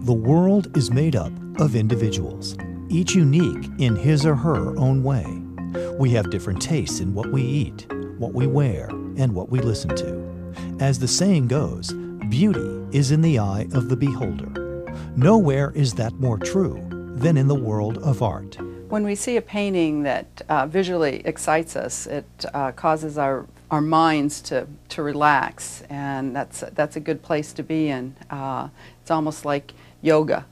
The world is made up of individuals, each unique in his or her own way. We have different tastes in what we eat, what we wear, and what we listen to. As the saying goes, beauty is in the eye of the beholder. Nowhere is that more true than in the world of art. When we see a painting that visually excites us, it causes our minds to relax, and that's a good place to be in. It's almost like yoga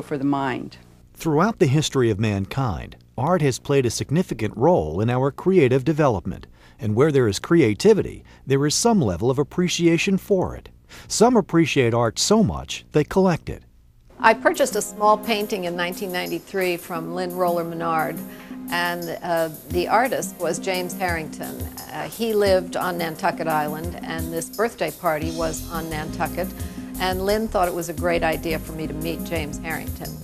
for the mind. Throughout the history of mankind, art has played a significant role in our creative development, and where there is creativity, there is some level of appreciation for it. Some appreciate art so much they collect it. I purchased a small painting in 1993 from Lynn Roller Menard, and the artist was James Harrington. He lived on Nantucket Island, and this birthday party was on Nantucket, and Lynn thought it was a great idea for me to meet James Harrington.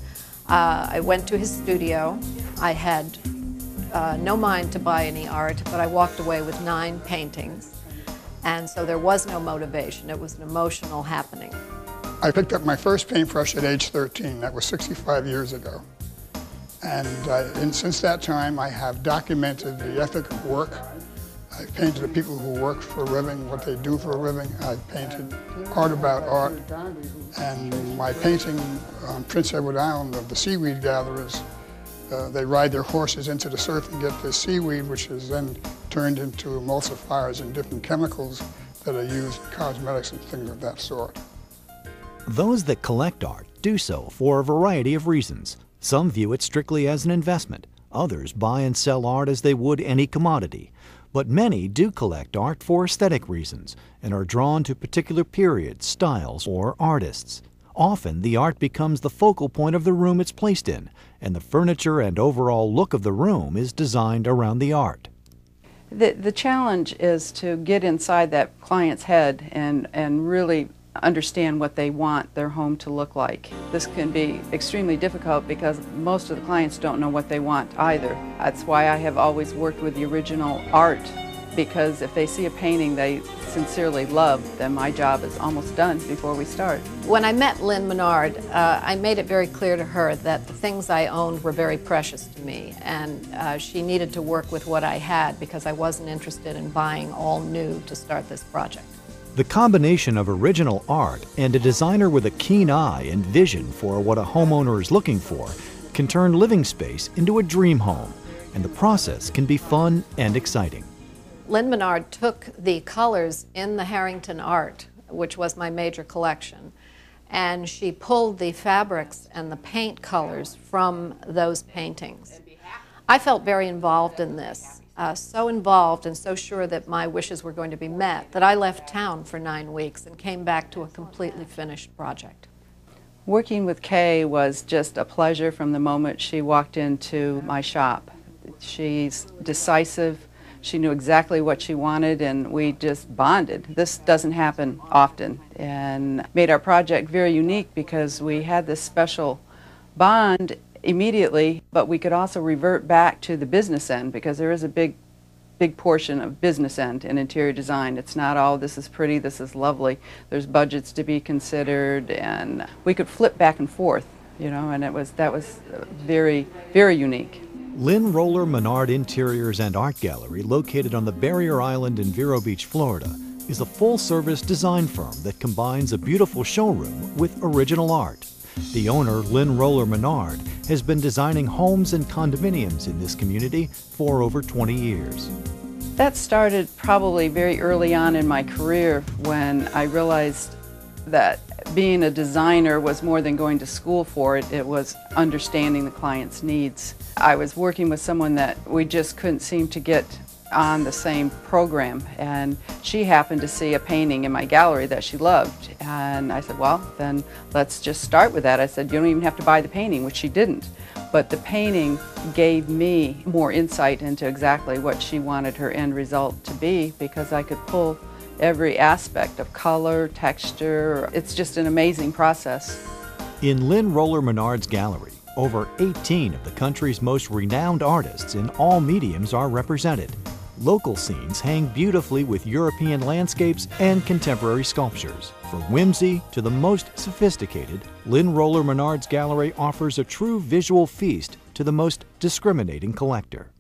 I went to his studio. I had no mind to buy any art, but I walked away with 9 paintings, and so there was no motivation. It was an emotional happening. I picked up my first paintbrush at age 13. That was 65 years ago. And since that time, I have documented the ethic of work. I've painted the people who work for a living, what they do for a living. I've painted art about art. And my painting on Prince Edward Island of the seaweed gatherers, they ride their horses into the surf and get this seaweed, which is then turned into emulsifiers and different chemicals that are used in cosmetics and things of that sort. Those that collect art do so for a variety of reasons. Some view it strictly as an investment. Others buy and sell art as they would any commodity. But many do collect art for aesthetic reasons and are drawn to particular periods, styles, or artists. Often, the art becomes the focal point of the room it's placed in, and the furniture and overall look of the room is designed around the art. The challenge is to get inside that client's head and really understand what they want their home to look like. This can be extremely difficult because most of the clients don't know what they want either. That's why I have always worked with the original art, because if they see a painting they sincerely love, then my job is almost done before we start. When I met Lynn Menard, I made it very clear to her that the things I owned were very precious to me, and she needed to work with what I had because I wasn't interested in buying all new to start this project. The combination of original art and a designer with a keen eye and vision for what a homeowner is looking for can turn living space into a dream home, and the process can be fun and exciting. Lynn Menard took the colors in the Harrington art, which was my major collection, and she pulled the fabrics and the paint colors from those paintings. I felt very involved in this. So involved and so sure that my wishes were going to be met that I left town for 9 weeks and came back to a completely finished project. Working with Kay was just a pleasure from the moment she walked into my shop. She's decisive, she knew exactly what she wanted, and we just bonded. This doesn't happen often, and made our project very unique because we had this special bond immediately, but we could also revert back to the business end because there is a big portion of business end in interior design. It's not all this is pretty, this is lovely. There's budgets to be considered, and we could flip back and forth, you know, and that was very, very unique. Lynn Roller Menard Interiors and Art Gallery, located on the Barrier Island in Vero Beach, Florida, is a full-service design firm that combines a beautiful showroom with original art. The owner, Lynn Roller Menard, has been designing homes and condominiums in this community for over 20 years. That started probably very early on in my career when I realized that being a designer was more than going to school for it. It was understanding the client's needs. I was working with someone that we just couldn't seem to get on the same program, and she happened to see a painting in my gallery that she loved, and I said, well, then let's just start with that. I said, you don't even have to buy the painting, which she didn't, but the painting gave me more insight into exactly what she wanted her end result to be, because I could pull every aspect of color, texture. It's just an amazing process. In Lynn Roller Menard's gallery, over 18 of the country's most renowned artists in all mediums are represented. Local scenes hang beautifully with European landscapes and contemporary sculptures. From whimsy to the most sophisticated, Lynn Roller Menard's gallery offers a true visual feast to the most discriminating collector.